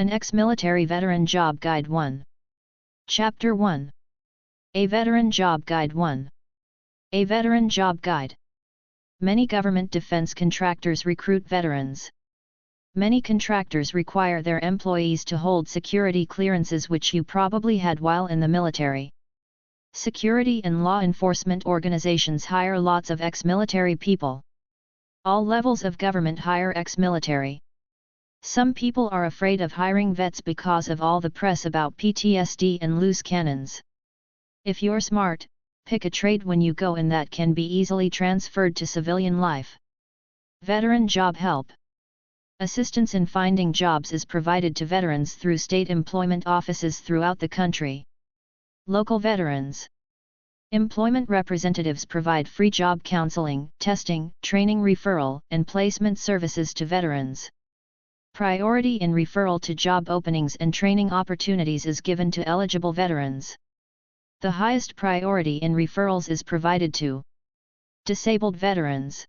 An Ex-Military Veteran Job Guide 1. Chapter 1. A Veteran Job Guide 1. A Veteran Job Guide. Many government defense contractors recruit veterans. Many contractors require their employees to hold security clearances, which you probably had while in the military. Security and law enforcement organizations hire lots of ex-military people. All levels of government hire ex-military. Some people are afraid of hiring vets because of all the press about PTSD and loose cannons. If you're smart, pick a trade when you go in that can be easily transferred to civilian life. Veteran Job Help. Assistance in finding jobs is provided to veterans through state employment offices throughout the country. Local veterans. Employment representatives provide free job counseling, testing, training, referral, and placement services to veterans. Priority in referral to job openings and training opportunities is given to eligible veterans. The highest priority in referrals is provided to disabled veterans.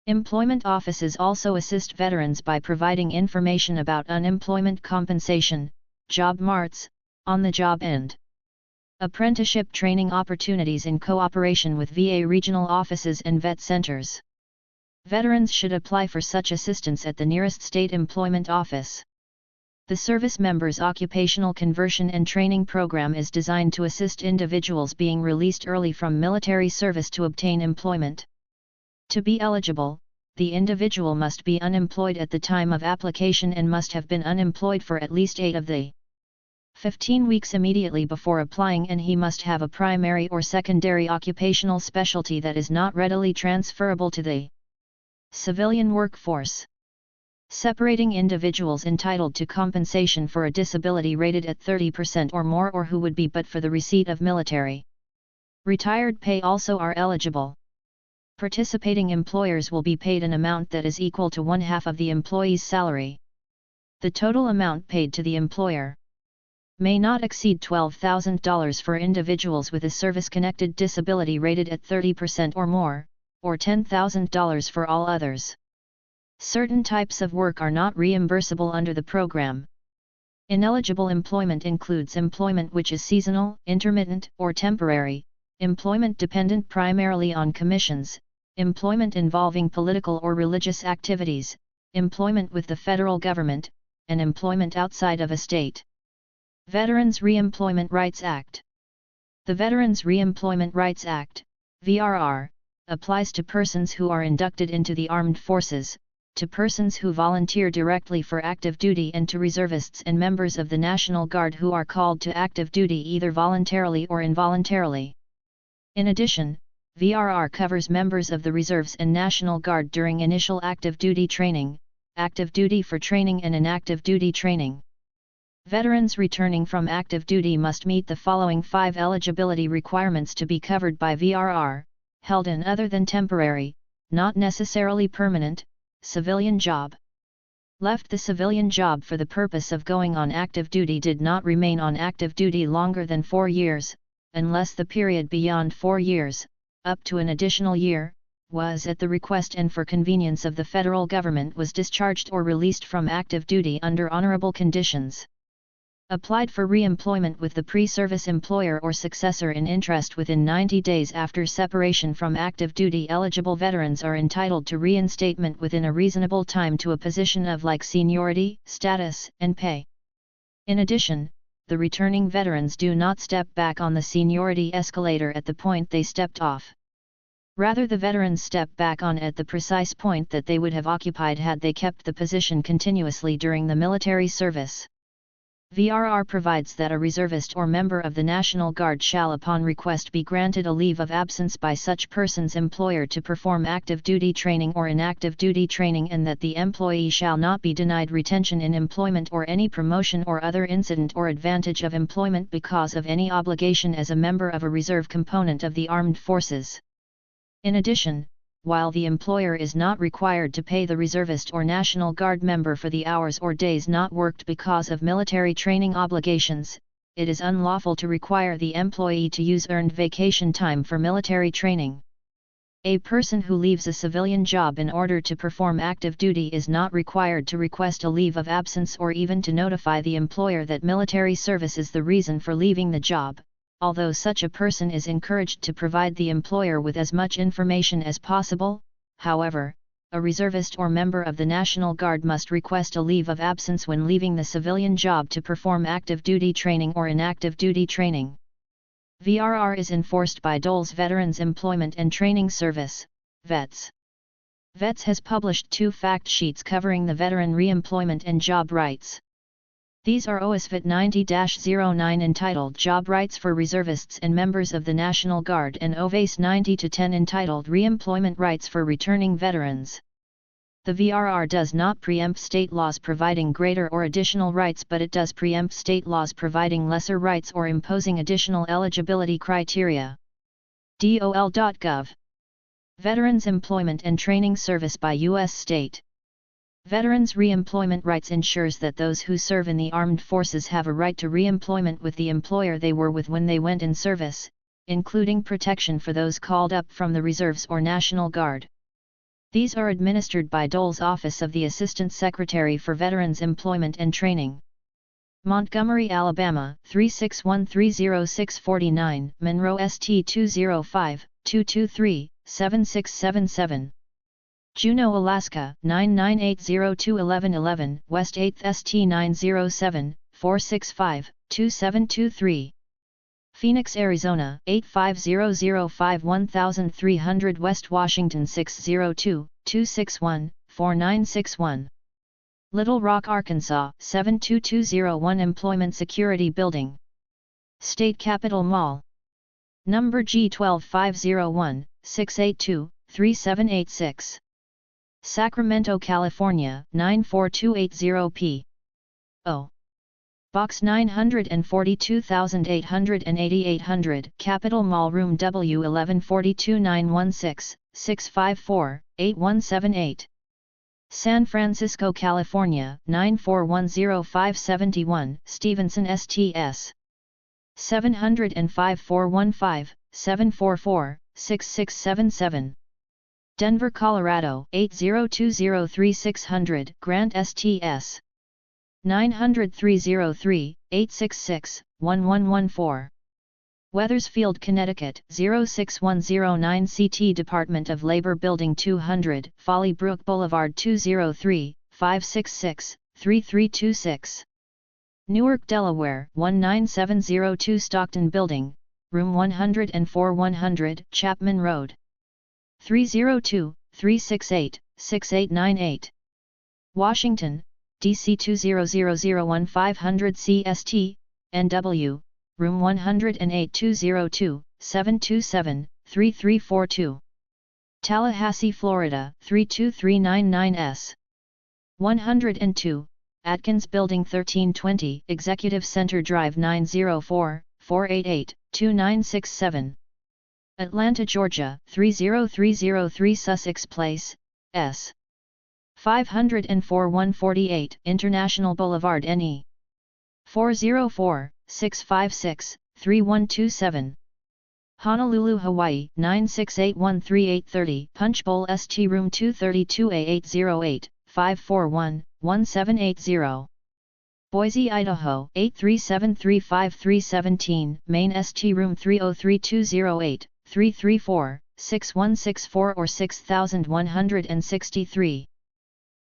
Employment offices also assist veterans by providing information about unemployment compensation, job marts, on-the-job and apprenticeship training opportunities in cooperation with VA regional offices and vet centers. Veterans should apply for such assistance at the nearest state employment office. The service member's occupational conversion and training program is designed to assist individuals being released early from military service to obtain employment. To be eligible, the individual must be unemployed at the time of application and must have been unemployed for at least 8 of the 15 weeks immediately before applying, and he must have a primary or secondary occupational specialty that is not readily transferable to the civilian workforce. Separating individuals entitled to compensation for a disability rated at 30% or more, or who would be but for the receipt of military retired pay, also are eligible. Participating employers will be paid an amount that is equal to 1/2 of the employee's salary. The total amount paid to the employer may not exceed $12,000 for individuals with a service-connected disability rated at 30% or more, or $10,000 for all others. Certain types of work are not reimbursable under the program. Ineligible employment includes employment which is seasonal, intermittent, or temporary, employment dependent primarily on commissions, employment involving political or religious activities, employment with the federal government, and employment outside of a state. Veterans Reemployment Rights Act. The Veterans Reemployment Rights Act, VRR, applies to persons who are inducted into the armed forces, to persons who volunteer directly for active duty, and to reservists and members of the National Guard who are called to active duty either voluntarily or involuntarily. In addition, VRR covers members of the Reserves and National Guard during initial active duty training, active duty for training, and inactive duty training. Veterans returning from active duty must meet the following 5 eligibility requirements to be covered by VRR: held an other than temporary, not necessarily permanent, civilian job. Left the civilian job for the purpose of going on active duty, did not remain on active duty longer than 4 years, unless the period beyond 4 years, up to an additional year, was at the request and for convenience of the federal government, was discharged or released from active duty under honorable conditions. Applied for re-employment with the pre-service employer or successor in interest within 90 days after separation from active duty. Eligible veterans are entitled to reinstatement within a reasonable time to a position of like seniority, status, and pay. In addition, the returning veterans do not step back on the seniority escalator at the point they stepped off. Rather, the veterans step back on at the precise point that they would have occupied had they kept the position continuously during the military service. VRR provides that a reservist or member of the National Guard shall upon request be granted a leave of absence by such person's employer to perform active duty training or inactive duty training, and that the employee shall not be denied retention in employment or any promotion or other incident or advantage of employment because of any obligation as a member of a reserve component of the armed forces. In addition, while the employer is not required to pay the reservist or National Guard member for the hours or days not worked because of military training obligations, it is unlawful to require the employee to use earned vacation time for military training. A person who leaves a civilian job in order to perform active duty is not required to request a leave of absence or even to notify the employer that military service is the reason for leaving the job, although such a person is encouraged to provide the employer with as much information as possible. However, a reservist or member of the National Guard must request a leave of absence when leaving the civilian job to perform active duty training or inactive duty training. VRR is enforced by DOL's Veterans Employment and Training Service, VETS. VETS has published 2 fact sheets covering the veteran re-employment and job rights. These are OSVET 90-09 entitled Job Rights for Reservists and Members of the National Guard and OVACE 90-10 entitled Re-employment Rights for Returning Veterans. The VRR does not preempt state laws providing greater or additional rights, but it does preempt state laws providing lesser rights or imposing additional eligibility criteria. DOL.gov. Veterans Employment and Training Service by U.S. State. Veterans' re-employment rights ensures that those who serve in the armed forces have a right to re-employment with the employer they were with when they went in service, including protection for those called up from the reserves or National Guard. These are administered by DOL's Office of the Assistant Secretary for Veterans Employment and Training. Montgomery, Alabama, 36130-649, Monroe ST 205-223-7677. Juneau, Alaska, 99802-1111, West 8th ST 907-465-2723. Phoenix, Arizona, 850051 West Washington 602-261-4961. Little Rock, Arkansas, 72201 Employment Security Building. State Capitol Mall. Number G12501-682-3786. Sacramento, California, 94280 p.o. Box 942,800 Capitol Mall, Room W1142-916-654-8178. San Francisco, California, 9410571 Stevenson STS. 705-415-744-6677. Denver, Colorado, 80203-600 Grant STS. 900-303-866-1114. Weathersfield, Connecticut, 06109 CT Department of Labor Building 200, Folly Brook Boulevard 203-566-3326. Newark, Delaware, 19702 Stockton Building, Room 104-100 Chapman Road. 302-368-6898. Washington, DC 20001 CST, NW, Room 108-202-727-3342. Tallahassee, Florida, 32399S. 102, Atkins Building 1320 Executive Center Drive 904-488-2967. Atlanta, Georgia, 30303 Sussex Place, S. 504-148 International Boulevard NE. 404-656-3127. Honolulu, Hawaii, 96813-830 Punch Bowl ST Room 232A808-541-1780. Boise, Idaho, 837-35317 Main ST Room 303-208-334-6164 or 6163.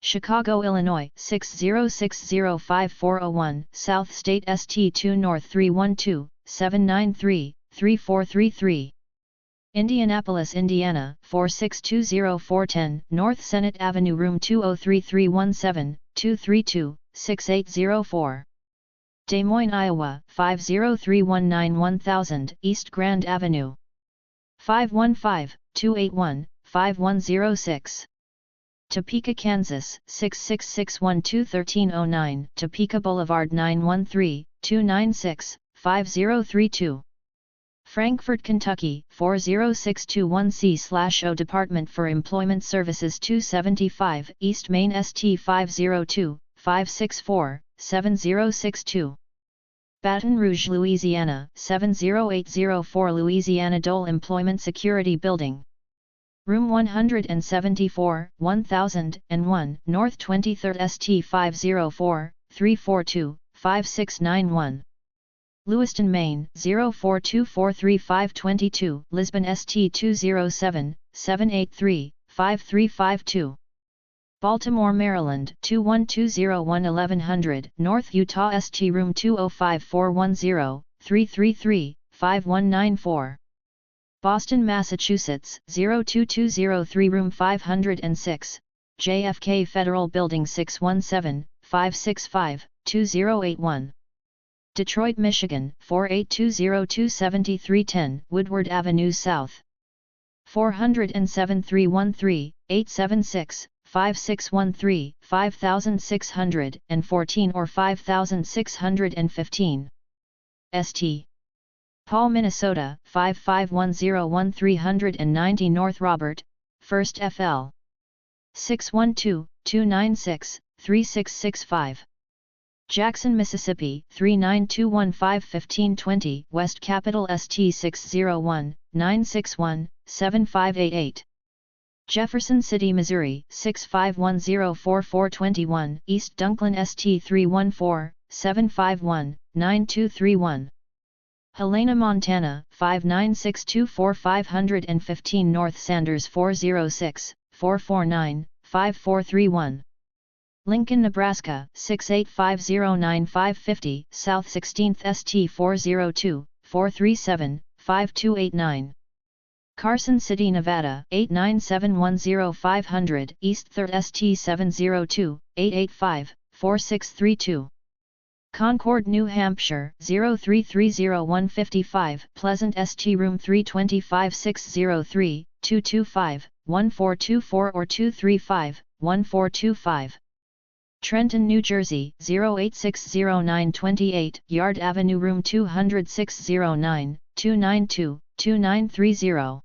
Chicago, Illinois, 60605-401 South State ST 2 North 312-793-3433. Indianapolis, Indiana, 4620410 North Senate Avenue Room 203-317-232-6804. Des Moines, Iowa, 50319 East Grand Avenue. 515-281-5106. Topeka, Kansas, 66612-1309 Topeka Boulevard 913-296-5032. Frankfort, Kentucky, 40621C/O Department for Employment Services 275 East Main ST 502-564-7062. Baton Rouge, Louisiana, 70804 Louisiana Dole Employment Security Building. Room 174, 1001, North 23rd ST 504, 342, 5691. Lewiston, Maine 04243522, Lisbon ST 207, 783, 5352. Baltimore, Maryland 2120 1100, North Utah ST Room 205410, 333, 5194. Boston, Massachusetts 02203 Room 506, JFK Federal Building 617, 565, 2081. Detroit, Michigan 48202 7310, Woodward Avenue South 407 313, 876, 5613, 5614 or 5615. St. Paul, Minnesota 55101 390 North Robert, 1st FL 612, 296, 3665. Jackson, Mississippi 39215 1520, West Capitol ST 601, 961, 7588. Jefferson City, Missouri 65104 4421, East Dunklin ST 314, 751, 9231. Helena, Montana 59624 515 North Sanders 406, 449, 5431. Lincoln, Nebraska 68509 550, South 16th ST 402, 437, 5289. Carson City, Nevada 89710 500, East 3rd ST 702, 885, 4632. Concord, New Hampshire 03301 55, Pleasant ST Room 325 603, 225, 1424 or 235, 1425. Trenton, New Jersey 08609 28, Yard Avenue Room 20609, 292, 2930.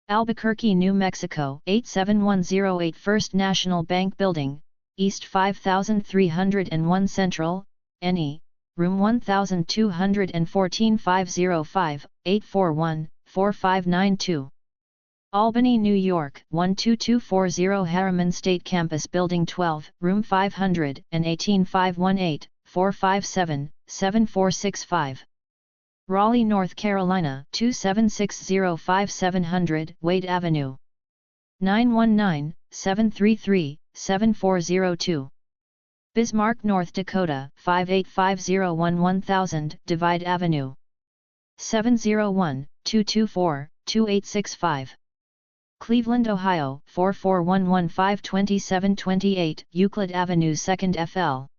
Albuquerque, New Mexico 87108 First National Bank Building, East 5301 Central, NE, Room 1214 505, 841, 4592. Albany, New York 12240 Harriman State Campus Building 12, Room 518 518, 457, 7465. Raleigh, North Carolina 27605 700 Wade Avenue 919, 733, 7402. Bismarck, North Dakota 58501 1000 Divide Avenue 701, 224, 2865. Cleveland, Ohio 44115 2728 Euclid Avenue 2nd FL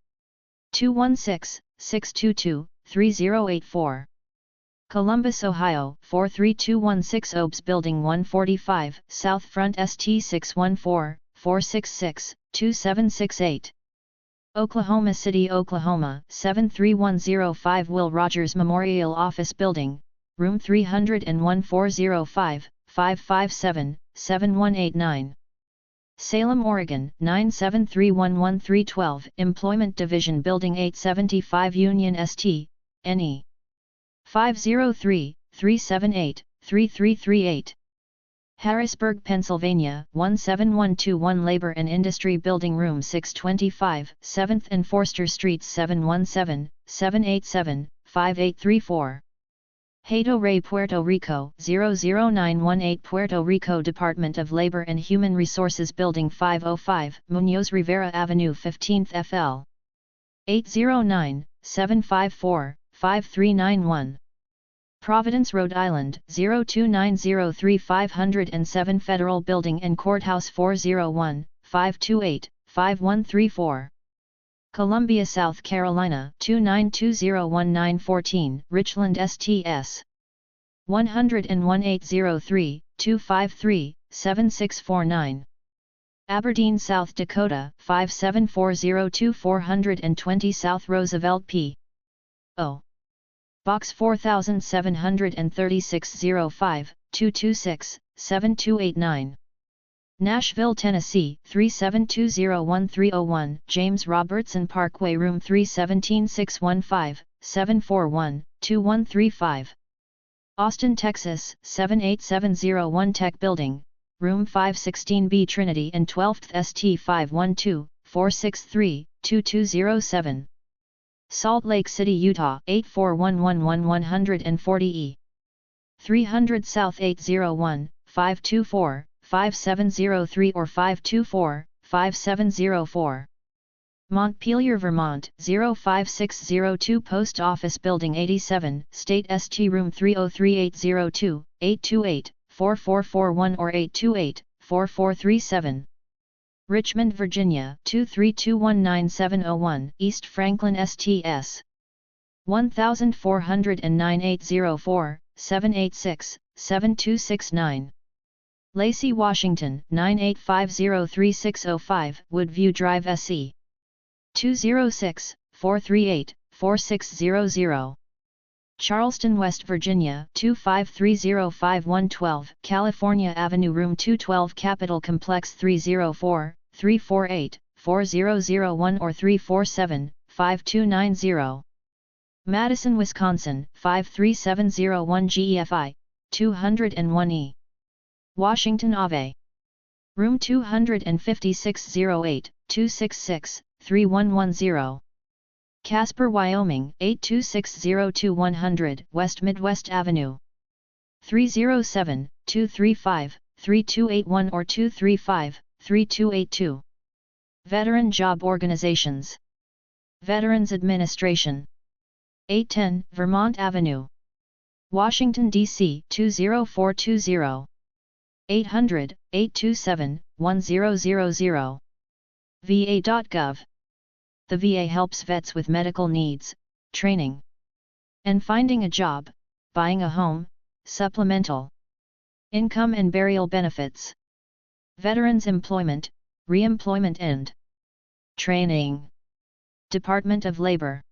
216, 622, 3084. Columbus, Ohio 43216 Obes Building 145 South Front ST 614, 466, 2768. Oklahoma City, Oklahoma 73105 Will Rogers Memorial Office Building, Room 301 405, 557, 7189. Salem, Oregon 97311 312 Employment Division Building 875 Union ST, NE 503, 378, 3338. Harrisburg, Pennsylvania 17121 Labor and Industry Building Room 625, 7th and Forster Streets 717, 787, 5834. Hato Rey, Puerto Rico 00918 Puerto Rico Department of Labor and Human Resources Building 505 Muñoz Rivera Avenue 15th FL 809, 754, 5391. Providence, Rhode Island 02903 507 Federal Building and Courthouse 401, 528, 5134. Columbia, South Carolina 29201 Richland STS 101 253, 7649. Aberdeen, South Dakota 57402 420 South Roosevelt P. O. Box 4736 05, 226, 7289. Nashville, Tennessee 37201 James Robertson Parkway Room 317 615, 741, 2135. Austin, Texas 78701 Tech Building, Room 516B Trinity and 12th ST 512-463-2207. Salt Lake City, Utah 84111-140E. 300 South 801-524-5703 or 524-5704. Montpelier, Vermont 05602, Post Office Building 87, State St. Room 303-802, 828-4441 or 828-4437. Richmond, Virginia 23219-701, East Franklin STS 1409-804-786-7269. Lacey, Washington 98503-605, Woodview Drive SE 206-438-4600. Charleston, West Virginia 25305-112, California Avenue, Room 212, Capitol Complex 304-348-4001 or 347-5290. Madison, Wisconsin 53701, GEFI 201E. Washington, Ave. Room 256-08-266-3110. Casper, Wyoming 82602-100, West Midwest Avenue 307-235-3281 or 235-3282. Veteran Job Organizations. Veterans Administration 810 Vermont Avenue, Washington, D.C. 20420. 800-827-1000. VA.gov. The VA helps vets with medical needs, training, and finding a job, buying a home, supplemental income and burial benefits. Veterans Employment, Reemployment and Training. Department of Labor.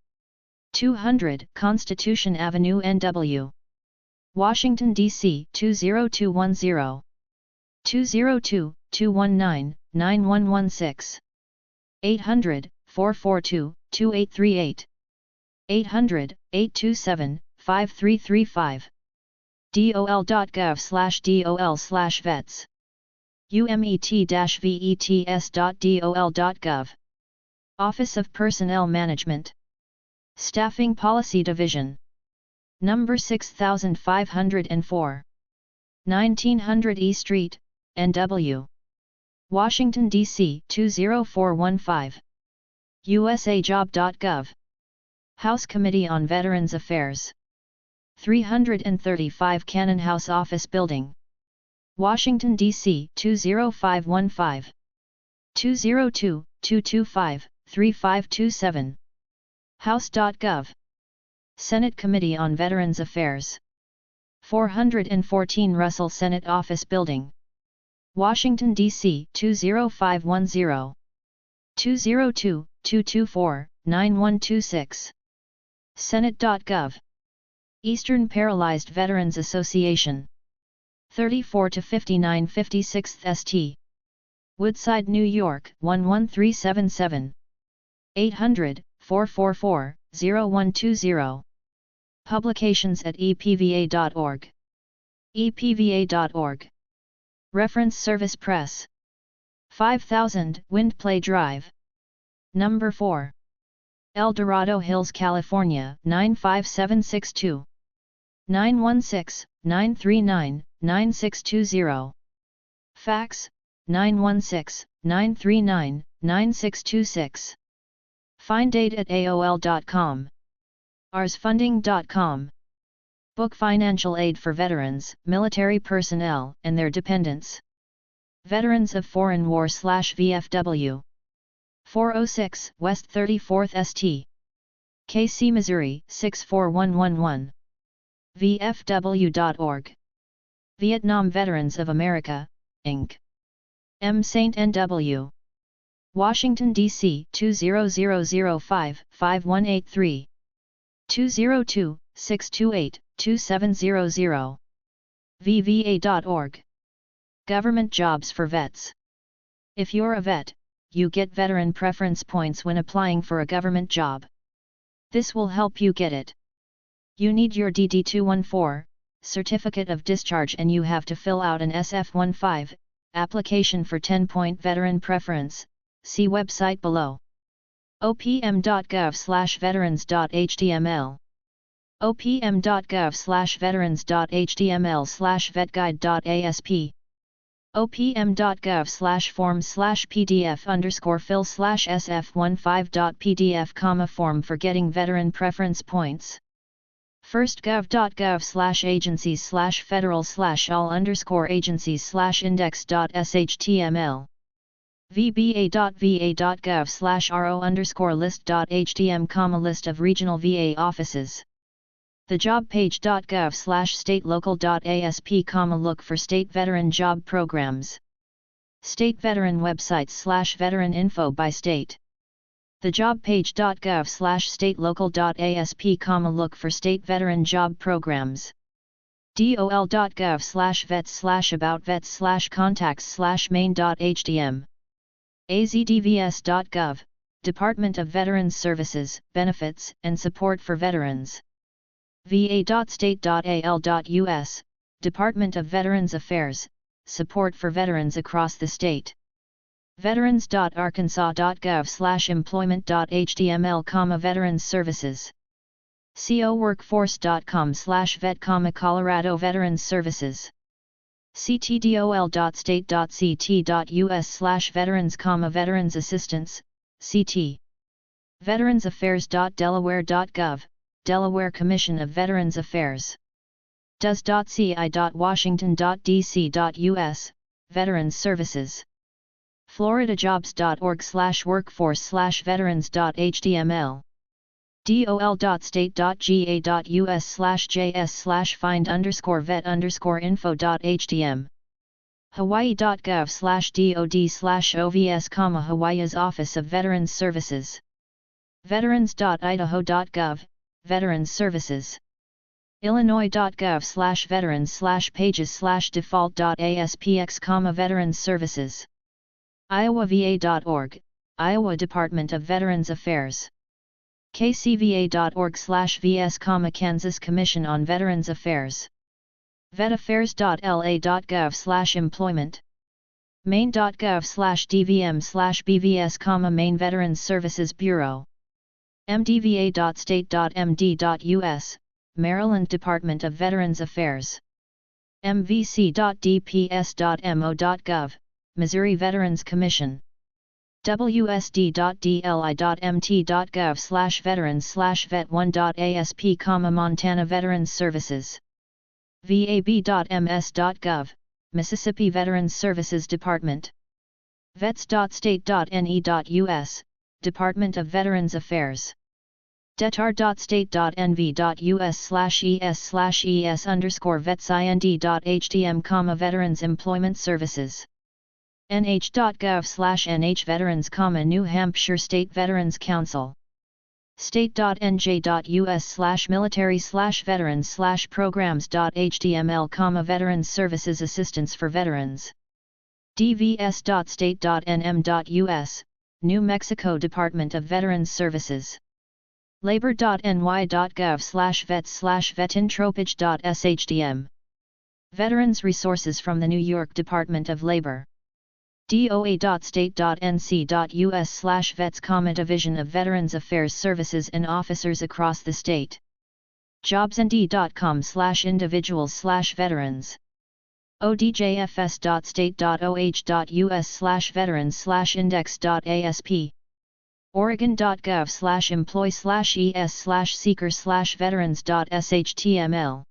200 Constitution Avenue, NW. Washington, D.C. 20210. 202-219-9116. 800-442-2838. 800-827-5335. dol.gov/dol/vets. umet-vets.dol.gov. Office of Personnel Management. Staffing Policy Division. Number 6504. 1900 E Street, NW. Washington, D.C. 20415. usajob.gov. House Committee on Veterans Affairs. 335 Cannon House Office Building, Washington, D.C. 20515. 202-225-3527. House.gov. Senate Committee on Veterans Affairs. 414 Russell Senate Office Building, Washington, D.C. 20510. 202-224-9126. Senate.gov. Eastern Paralyzed Veterans Association. 34 to 59 56th St. Woodside, New York 11377. 800-444-0120. Publications at epva.org. epva.org. Reference Service Press. 5000 Windplay Drive. Number 4. El Dorado Hills, California 95762. 916-939-9620. Fax, 916-939-9626. Find date at aol.com. arsfunding.com. Book Financial Aid for Veterans, Military Personnel, and Their Dependents. Veterans of Foreign War/VFW. 406 West 34th St. KC, Missouri 64111. VFW.org. Vietnam Veterans of America, Inc. M. St. N.W. Washington, D.C. 20005-5183. 202-628-2700. VVA.org. Government Jobs for Vets. If you're a vet, you get veteran preference points when applying for a government job. This will help you get it. You need your DD-214, Certificate of Discharge, and you have to fill out an SF-15, application for 10-point veteran preference, see website below. opm.gov/veterans.html opm.gov/veterans.html/vetguide.asp opm.gov/form/pdf_fill/sf15.pdf, form for getting veteran preference points. First gov.gov/agencies/federal/all_agencies/index.shtml vba.va.gov/ro_list.htm, list of regional VA offices. The job page.gov/state-local.asp, look for state veteran job programs. State veteran websites/veteran info by state. The job page.gov/state-local.asp, look for state veteran job programs. dol.gov/vets/about-vets/contacts/main.htm azdvs.gov, Department of Veterans Services, Benefits and Support for Veterans. va.state.al.us, Department of Veterans Affairs, Support for Veterans across the state. veterans.arkansas.gov/employment.html, Veterans Services. coworkforce.com/vet, Colorado Veterans Services. ctdol.state.ct.us/veterans, Veterans Assistance, CT. veteransaffairs.delaware.gov, Delaware Commission of Veterans Affairs. does.ci.washington.dc.us, Veterans Services. floridajobs.org/workforce/veterans.html. dol.state.ga.us/find_vet_info.htm. hawaii.gov/dod/ovs, Hawaii's Office of Veterans Services. veterans.idaho.gov, Veterans Services. illinois.gov/veterans/pages/default.aspx, Veterans Services. iowava.org, Iowa Department of Veterans Affairs. kcva.org/vs, Kansas Commission on Veterans Affairs. vetaffairs.la.gov/employment. maine.gov/dvm/bvs, Maine Veterans Services Bureau. mdva.state.md.us, Maryland Department of Veterans Affairs. mvc.dps.mo.gov, Missouri Veterans Commission. wsd.dli.mt.gov/veterans/vet1.asp, Montana Veterans Services. vab.ms.gov, Mississippi Veterans Services Department. vets.state.ne.us, Department of Veterans Affairs. detar.state.nv.us/es/es_vetsind.htm, Veterans Employment Services. nh.gov/nhveterans, New Hampshire State Veterans Council. state.nj.us/military/veterans/programs.html, Veterans Services Assistance for Veterans. dvs.state.nm.us, New Mexico Department of Veterans Services. labor.ny.gov/vets/vetintropage.shtm. Veterans Resources from the New York Department of Labor. doa.state.nc.us/vets, Division of Veterans Affairs Services and Officers across the state. jobsnd.com/individuals/veterans. odjfs.state.oh.us/veterans/index.asp. oregon.gov/employee/es/seeker/veterans.shtml.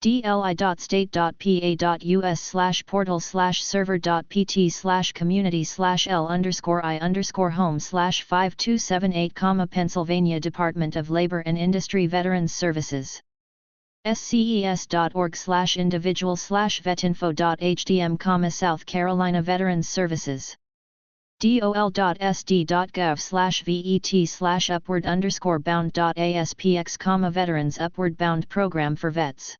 dli.state.pa.us/portal/server.pt/community/l_i_home/5278, Pennsylvania Department of Labor and Industry Veterans Services. sces.org/individual/vetinfo.htm, South Carolina Veterans Services. dol.sd.gov/vet/upward_bound.aspx, Veterans Upward Bound Program for Vets.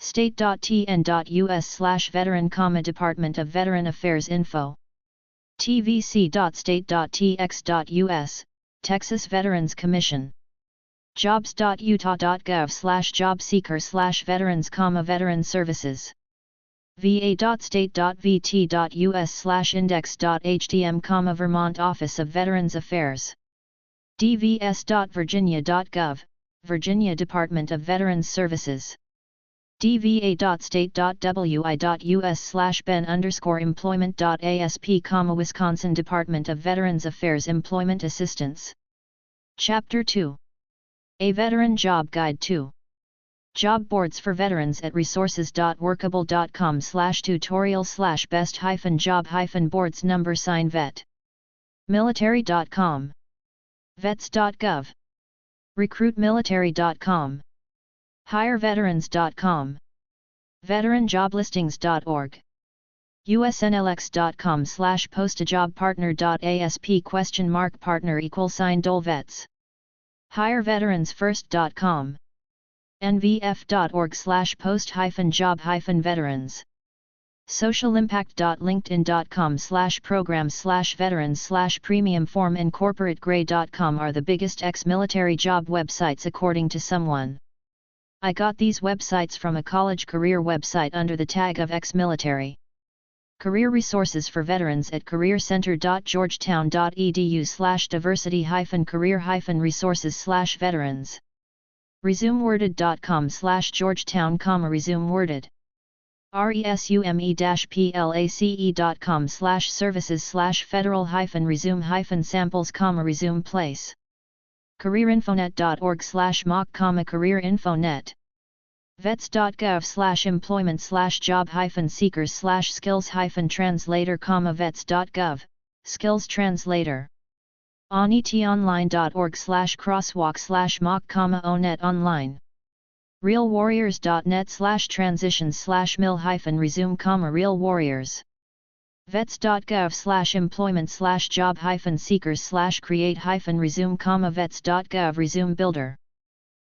state.tn.us/veteran, Department of Veteran Affairs Info. tvc.state.tx.us, Texas Veterans Commission. jobs.utah.gov/jobseeker/veterans, Veteran Services. va.state.vt.us/index.htm, Vermont Office of Veterans Affairs. dvs.virginia.gov, Virginia Department of Veterans Services. dva.state.wi.us/ben_employment.asp, Wisconsin Department of Veterans Affairs Employment Assistance. Chapter 2. A Veteran Job Guide 2. Job boards for veterans at resources.workable.com/tutorial/best-job-boards #vet. Military.com. Vets.gov. Recruitmilitary.com. HireVeterans.com. VeteranJobListings.org. usnlx.com/postajobpartner.asp $partner=$dolvets. HireVeteransFirst.com. nvf.org/post-job-veterans. socialimpact.linkedin.com/programs/veterans/premium form and corporategray.com are the biggest ex-military job websites according to someone. I got these websites from a college career website under the tag of ex-military. Career resources for veterans at careercenter.georgetown.edu/diversity-career-resources/veterans. resumeworded.com/georgetown, resumeworded. resume-place/federal-resume-samples, resume-place. careerinfonet.org/mock, careerinfonet. vets.gov/employment/job-seekers/skills-translator, vets.gov, skills translator. onetonline.org/crosswalk/mock, onet online. realwarriors.net/transitions/mill-resume, realwarriors. vets.gov/employment/job-seekers/create-resume, vets.gov, resume builder.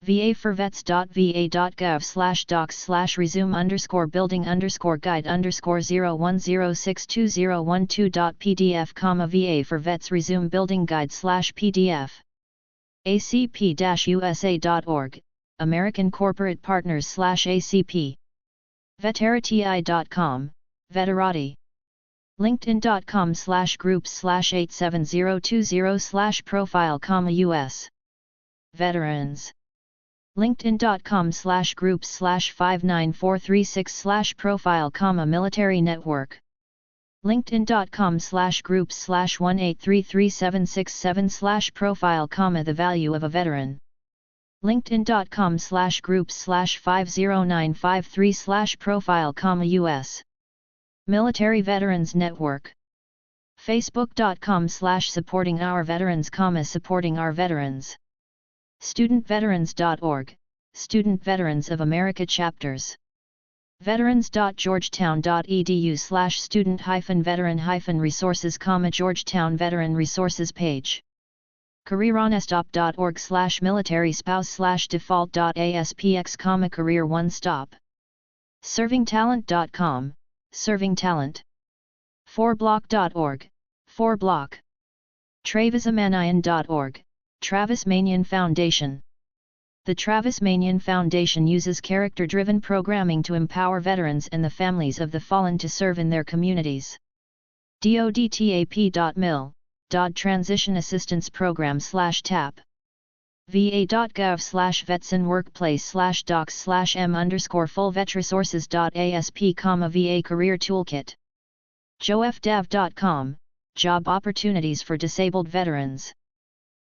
va for vets.va.gov/resume_building_guide_01062012.pdf, va for vets resume building guide/pdf. acp-usa.org, American Corporate Partners/ACP. veterati.com, veterati. linkedin.com/groups/87020/profile, US. Veterans. linkedin.com/groups/59436/profile, military network. linkedin.com/groups/1833767/profile, the value of a veteran. linkedin.com/groups/50953/profile, US. Military Veterans Network. facebook.com/supporting our veterans, supporting our veterans. studentveterans.org, Student Veterans of America chapters. veterans.georgetown.edu/student-veteran-resources, Georgetown Veteran Resources page. careeronestop.org/military spouse/default.aspx, career one stop. servingtalent.com, serving talent. 4block.org, 4block. Travismanian.org, Travis Manian Foundation. The Travis Manian Foundation uses character-driven programming to empower veterans and the families of the fallen to serve in their communities. dodtap.mil, DOD Transition Assistance Program/TAP. va.gov/vetsinworkplace/docs/m_full-vetresources.asp, va Career Toolkit. joefdav.com, Job Opportunities for Disabled Veterans.